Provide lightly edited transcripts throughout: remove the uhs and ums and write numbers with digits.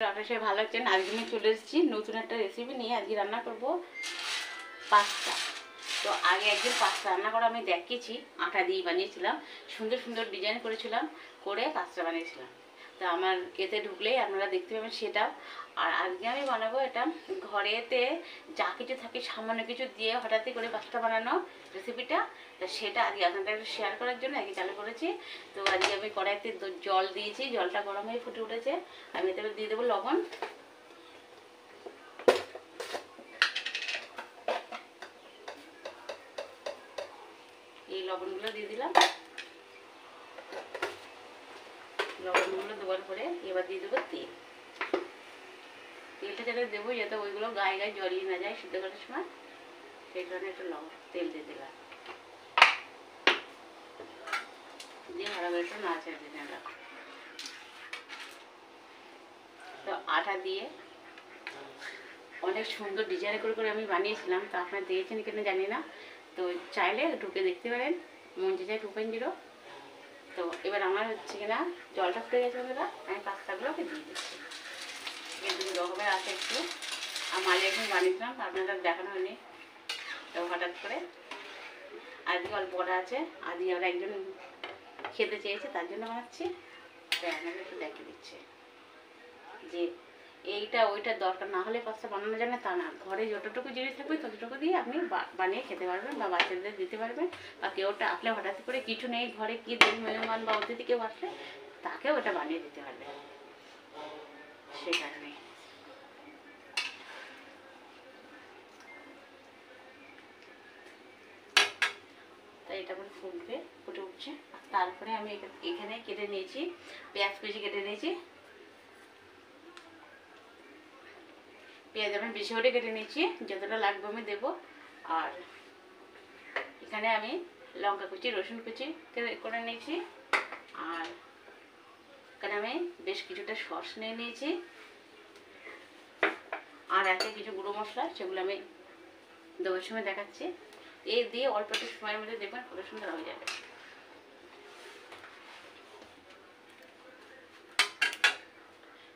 আপনারা সবাই ভালো আছেন। আজকে আমি চলে এসেছি নতুন একটা রেসিপি নিয়ে। আজকে রান্না করব পাস্তা। তো আগে একদিন পাস্তা রান্না করা আমি দেখিয়েছি, আটা দিয়ে বানিয়েছিলাম, সুন্দর সুন্দর ডিজাইন করেছিলাম, করে পাস্তা বানিয়েছিলাম। তো আমার এতে ঢুকলেই আপনারা দেখতে পাবেন সেটা। আর আজকে আমি বানাবো এটা ঘরেতে যা কিছু থাকে সামান্য কিছু দিয়ে হঠাৎই করে পাস্তা বানানো রেসিপিটা। তো সেটা আজকে আপনাদের একটু শেয়ার করার জন্য আজকে চালু করেছি। তো আজকে আমি কড়াইতে জল দিয়েছি, জলটা গরম হয়ে ফুটে উঠেছে। আমি এতে দিয়ে দেবো লবণ, এই লবণগুলো দিয়ে দিলাম। লবণগুলো দেওয়ার পরে এবার দিয়ে দেবো তেল। তেলটা যাতে দেবো যাতে ওইগুলো গায়ে গায়ে জড়িয়ে না যায় সিদ্ধ করার সময়, সেই কারণে একটু তেল দিয়ে দিলাম। দিয়ে ভালো করে একটু নাড়াচাড়া দিয়ে দিলাম। তো আটা দিয়ে অনেক সুন্দর ডিজাইন করে করে আমি বানিয়েছিলাম। তো আপনারা দিয়েছেন কিনা জানি না, তো চাইলে ঢুকে দেখতে পারেন, মঞ্চে চাই 2.0। তো এবার আমার হচ্ছে কিনা জলটা ফুটে গেছে বন্ধুরা, আমি পাস্তাগুলোকে দিয়ে দিচ্ছি। এই দুই রকমের আছে একটু, আর মাঝে এখন বানিয়েছিলাম, আপনাদের দেখানো হয়নি। তো হঠাৎ করে আজকে অল্প কটা আছে, আজকে আমরা একজন খেতে চেয়েছে তার জন্য বানাচ্ছি। তাই আপনাদের একটু দেখিয়ে দিচ্ছে যে এইটা ওইটা দরকার না হলে পাস্তা বানানো যাবে তা না। ঘরে যতটুকু জিনিস থাকবে ততটুকু দিয়ে আপনি বানিয়ে খেতে পারবেন বা বাচ্চাদের দিতে পারবেন। বা কেউটা আসলে হঠাৎ করে কিছু নেই ঘরে, কি দেন মেহমান বা অতিথি কেউ আসলে তাকেও ওটা বানিয়ে দিতে পারবে। সেই কারণে তাই এটা করে ফুটবে, ফুটে উঠছে। তারপরে আমি এখানে কেটে নিয়েছি পেঁয়াজ কুচি, কেটে নিয়েছি পেঁয়াজ আমি বেশি করে কেটে নিয়েছি, যতটা লাগবে আমি দেবো। আর এখানে আমি লঙ্কা কুচি, রসুন কুচি করে নিয়েছি। আর এখানে আমি বেশ কিছুটা সস নিয়ে নিয়েছি। আর আছে কিছু গুঁড়ো মশলা, সেগুলো আমি দেওয়ার সময় দেখাচ্ছি। এই দিয়ে অল্প একটু সময়ের মধ্যে দেখবেন কত সুন্দর হয়ে যাবে।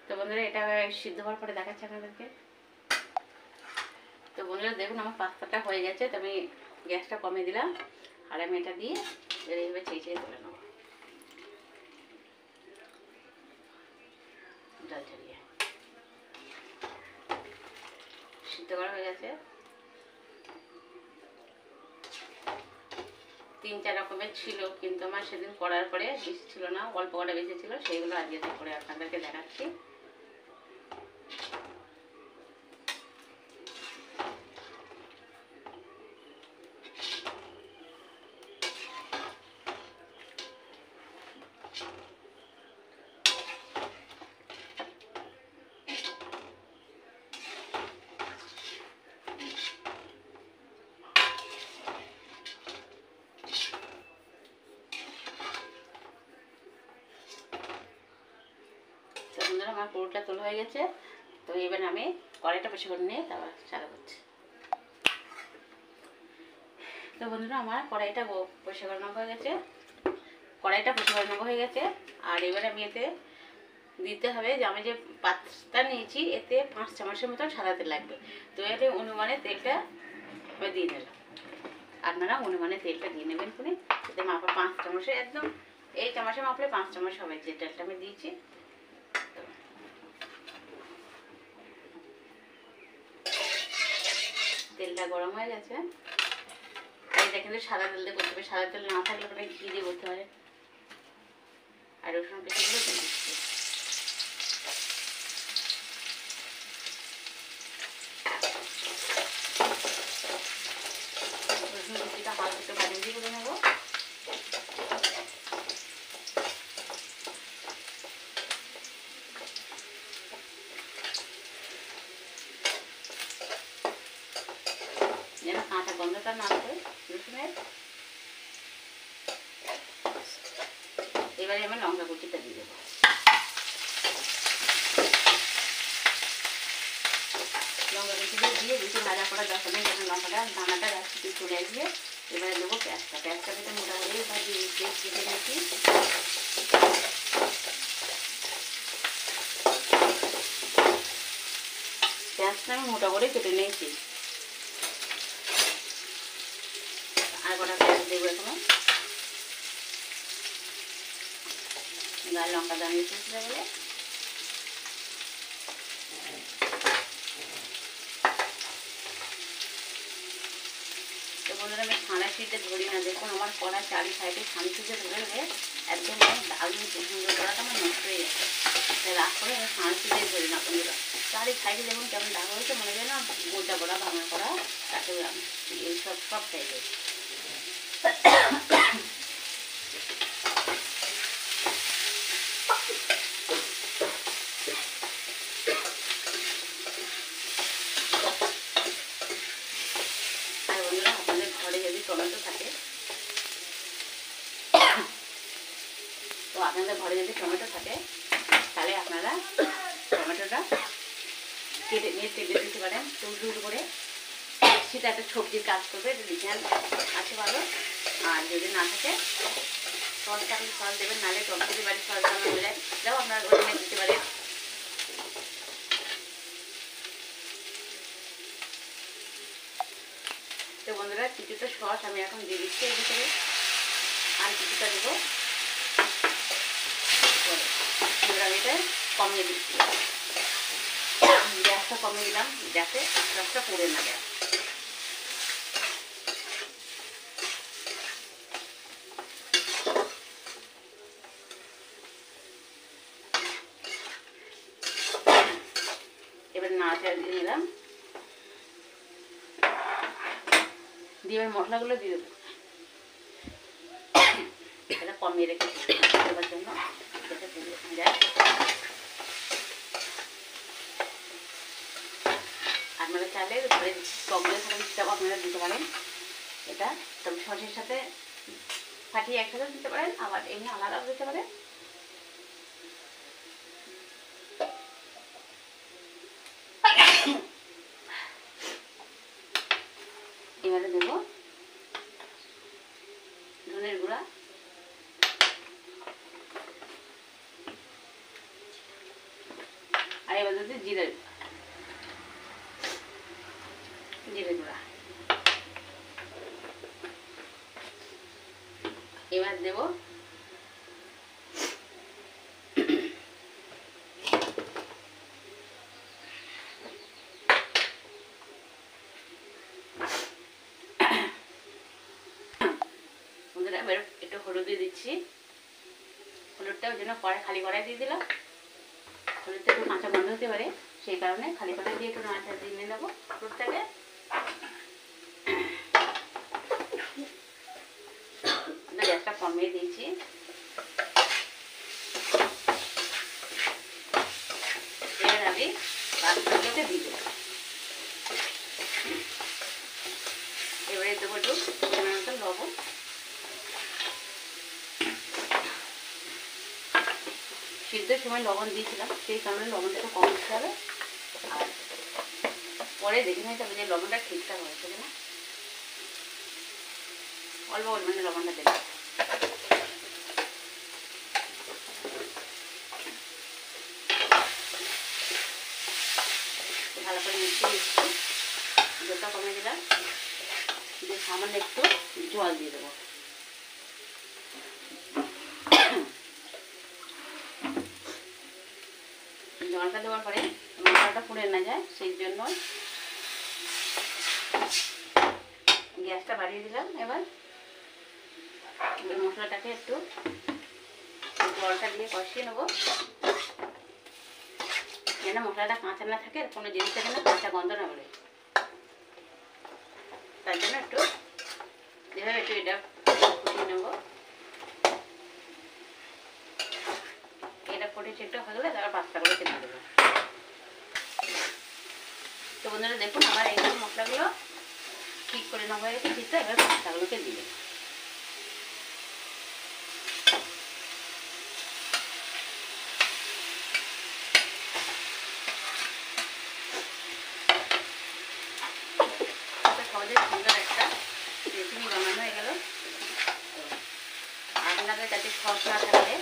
তো বন্ধুরা এটা সিদ্ধ হওয়ার পরে দেখাচ্ছি আপনাদেরকে। তো বন্ধুরা দেখুন আমার পাস্তাটা হয়ে গেছে। তো আমি গ্যাসটা কমিয়ে দিলাম, আর আমি এটা দিয়ে এইভাবে চেঁচে তুলে নেবো জল ছাড়িয়ে। সিদ্ধ করা হয়ে গেছে। 3-4 রকমের ছিল, কিন্তু আমার সেদিন করার পরে বেশি ছিল না, অল্প কটা বেশি ছিল, সেইগুলো আজকে করে আপনাদেরকে দেখাচ্ছি। আমার পুরোটা তোলা হয়ে গেছে। তো এবার আমি কড়াইটা পরিষ্কার করে নিয়ে তারপর চালু করছি। তো বন্ধুরা আমার কড়াইটা পরিষ্কার করে নেওয়া হয়ে গেছে, আর এবার আমি এতে দিতে হবে যে আমি যে পাস্তা নিয়েছি এতে 5 চামচের মতন সাদা তেল লাগবে। তো এতে অনুমানে তেলটা আমি দিয়ে দিলাম। আপনারা অনুমানে তেলটা দিয়ে নেবেন খুনি। এতে মাপা 5 চামচের, একদম এই চামচে মাপলে 5 চামচ হবে যে তেলটা আমি দিয়েছি। তেলটা গরম হয়ে গেছে। এটা কিন্তু সাদা তেল দিয়ে করতে হবে, সাদা তেল না থাকলে ওটা ঘি দিয়ে করতে হবে। আর রসুন কুচিগুলো দিয়ে দিচ্ছি। রসুন কুচিটা হালকা একটু ভাজি দিয়ে করে নেবো। যেন কাঁচা গন্ধটা না হয় রসুনের। এবারে আমি লঙ্কা কুচিটা দিয়ে দেবো। লঙ্কা কুচিটা দিয়ে বেশি ভাজা করা দরকার নেই, যখন লঙ্কাটা দানাটা গাছ থেকে চলে আসবে। এবারে দেবো পেঁয়াজটা। পেঁয়াজটাকে মোটামুটি ভাজিয়ে কেটে নিচ্ছি। পেঁয়াজটা আমি মোটা করে কেটে নিয়েছি। আর কটা পেঁয়াজ দেবো এখনো, গায়ে লঙ্কা দাঁড়িয়ে দিয়েছিল বলে। তো বন্ধুরা আমি ছানা শিটে ধরি না, দেখুন আমার কড়া চারি সাইডে ছানা শিটে ধরে গেলে একদম দারুণ সুন্দর কড়াটা আমার নষ্ট হয়ে যাচ্ছে। তাই রাগ করে আমি ছানা শিটে ধরি না বন্ধুরা। চারি সাইডে দেখুন কেমন দাগ হয়েছে, মনে হয় না গোটা করা ভাঙা করা, তাকে এইসব সব সাইডে। টমেটো থাকে, তো আপনাদের ঘরে যদি টমেটো থাকে তাহলে আপনারা টমেটোটা কেটে নিয়ে তেলে দিতে পারেন টুকরো করে। সেটা একটা সবজির কাজ করবে, রিজাল্ট আছে ভালো। আর যদি না থাকে সসটা আপনি সস দেবেন, নাহলে টমেটো দিয়ে বাড়ির সস বানানো হয়ে যায়, তাও আপনারা ওখানে দিতে পারেন। তো বন্ধুরা কিছুটা সস আমি এখন দিয়ে দিচ্ছি এর ভিতরে, আর কিছুটা দেবো। আমি এটা কমিয়ে দিচ্ছি, গ্যাসটা কমিয়ে দিলাম যাতে সসটা পুড়ে না যায়। এবার নাড়াচাড়া দিয়ে নিলাম, দিয়ে এবার মশলাগুলো দিয়ে দেবো। এটা কমিয়ে রেখেছি দেওয়ার জন্য যাতে পুড়ে যায়। আপনারা চাইলে ঘরে টমেটো থাকা মিষ্টিটাও আপনারা দিতে পারেন। এটা তবে সসের সাথে ফাটিয়ে একসাথে দিতে পারেন, আবার এমনি আলাদাও দিতে পারেন। এবারে দেবো ধনের গুঁড়া, আর এবার দিচ্ছি জিরে গুঁড়া। এবার দেবো একটু হলুদ দিয়ে দিচ্ছি। হলুদটা ওই জন্য পরে খালি কড়াই দিয়ে দিলাম, হলুদটা একটু কাঁচা গন্ধ হতে পারে, সেই কারণে খালি কড়াই দিয়ে একটু নাড়াচাড়া দিয়ে নিয়ে নেবো হলুদটাকে। গ্যাসটা কমিয়ে দিয়েছি। এবার আমি বাদগুলোকে দিয়ে দেবো। এবারে দেবো একটু মতো লবণ, সিদ্ধের সময় লবণ দিয়েছিলাম, সেই কারণে লবণটা একটু কম দিতে হবে। আর পরে দেখে নিতে হবে যে লবণটা ঠিকঠাক হয়েছে কিনা। অল্প পরিমাণে লবণটা দেবে। ভালো করে মিশিয়ে দিচ্ছি, জলটা কমে দিলাম, দিয়ে সামান্য একটু জল দিয়ে দেবো। জলটা দেওয়ার পরে মশলাটা পুড়ে না যায়, সেই জন্য গ্যাসটা বাড়িয়ে দিলাম। এবার মশলাটাকে একটু জলটা দিয়ে কষিয়ে নেবো, যেন মশলাটা কাঁচা না থাকে, কোনো জিনিসটা যেন কাঁচা গন্ধ না বলে। তার জন্য একটু এভাবে একটু এটা ফুটিয়ে নেবো। এটা ফুটে চিটটা হয়ে গেলে তারপর পাস্তাগুলো কেটে দেবো। তো বন্ধুরা দেখুন আমার এইগুলো মশলাগুলো ঠিক করে নেওয়া হয়ে গেছে চিটটা। এবার পাস্তাগুলোকে দিলে সহজে সুন্দর একটা রেসিপি বানানো হয়ে গেল। আপনাদের কাছে সস না থাকলে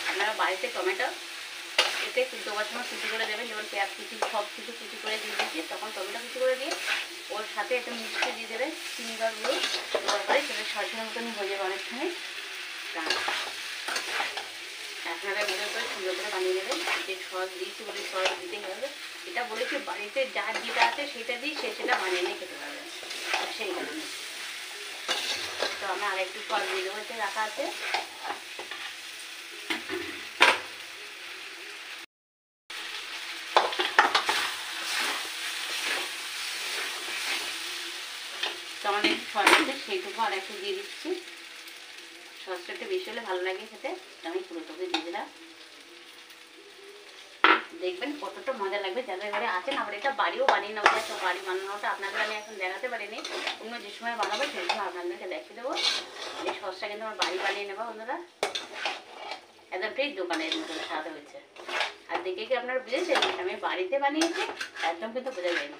আপনারা বাড়িতে টমেটো এতে দেওয়ার সময় কুচি করে দেবেন, যেমন পেঁয়াজ কুচি সব কিছু কুচি করে দিয়ে দিয়েছি, তখন টমেটো কুচি করে দিয়ে ওর সাথে একটু মিষ্টি দিয়ে দেবেন, চিনি বা গুঁড়ো, দেওয়ার পরে সেটা সরষের মতন হয়ে যাবে অনেকখানি। আপনারা মনে করে সুন্দর করে বানিয়ে নেবেন। যে সস দিয়েছি বলে সস দিতেই হবে, এটা বলেছি বাড়িতে যার যেটা আছে সেটা দিই, সেটা বানিয়ে নিয়ে খেতে পারবেন, সেই কারণে। তো আমরা আরেকটু সস দিয়ে দেবো, রাখা আছে। তো আমাদের একটু সস আছে, সেইটুকু আর একটু দিয়ে দিচ্ছি। সসটা একটু বেশি হলে ভালো লাগে খেতে, আমি পুরোটুকু দিয়ে দিলাম। দেখবেন কতটা মজা লাগবে যাদের ঘরে আছেন। আবার এটা বাড়িও বানিয়ে নেবো, তো বাড়ি বানানোটা আপনাদের আমি এখন দেখাতে পারিনি, অন্য যে সময় বানাবো সেই সময় আপনাদেরকে দেখিয়ে দেবো। এই সসটা কিন্তু আমার বাড়ি বানিয়ে নেবো বন্ধুরা, একদম ঠিক দোকানের মতো স্বাদ হয়েছে। আর দেখে কি আপনারা বুঝেছেন আমি বাড়িতে বানিয়েছি, একদম কিন্তু বোঝা যায়নি।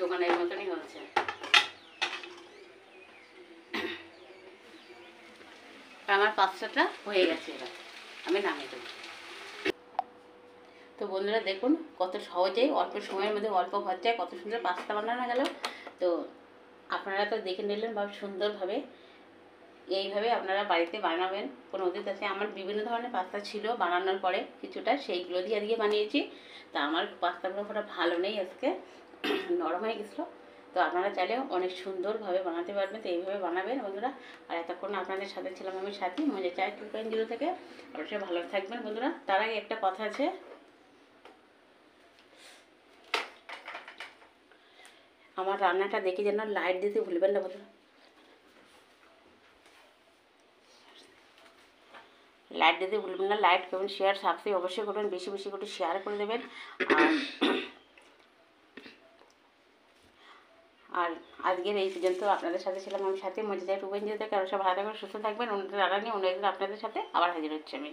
দোকানের মতনই হচ্ছে। আমার পাস্তাটা হয়ে গেছে, এবার আমি নামিয়ে দেবো। তো বন্ধুরা দেখুন কত সহজেই অল্প সময়ের মধ্যে অল্প খরচায় কত সুন্দর পাস্তা বানানো গেল। তো আপনারা তো দেখে নিলেন বা সুন্দরভাবে, এইভাবে আপনারা বাড়িতে বানাবেন। কোনো অতীত আছে, আমার বিভিন্ন ধরনের পাস্তা ছিল বানানোর পরে কিছুটা সেইগুলো দিয়ে আজকে বানিয়েছি। তা আমার পাস্তাগুলো ওটা ভালো নেই, আজকে নরম হয়ে গেছিলো। তো আপনারা চাইলেও অনেক সুন্দরভাবে বানাতে পারবেন। তো এইভাবে বানাবেন বন্ধুরা। আর এতক্ষণ আপনাদের সাথে ছিলাম আমি সাথী, মজা চাই 2.0 থেকে। অবশ্যই ভালো থাকবেন বন্ধুরা। তার আগে একটা কথা আছে, আমার রান্নাটা দেখে যেন লাইট দিতে ভুলবেন না বন্ধুরা। লাইট দিতে ভুলবেন না, লাইক কমেন্ট শেয়ার সাবস্ক্রাইব অবশ্যই করবেন, বেশি বেশি করে শেয়ার করে দেবেন। আর আজকের এই পর্যন্ত আপনাদের সাথে ছিলাম আমি সাথে, মজা যায় 2.0 থেকে। আর সব ভালো থাকবেন, সুস্থ থাকবেন। অন্যদের রান্না নিয়ে অন্য একদিন আপনাদের সাথে আবার হাজির হচ্ছে আমি।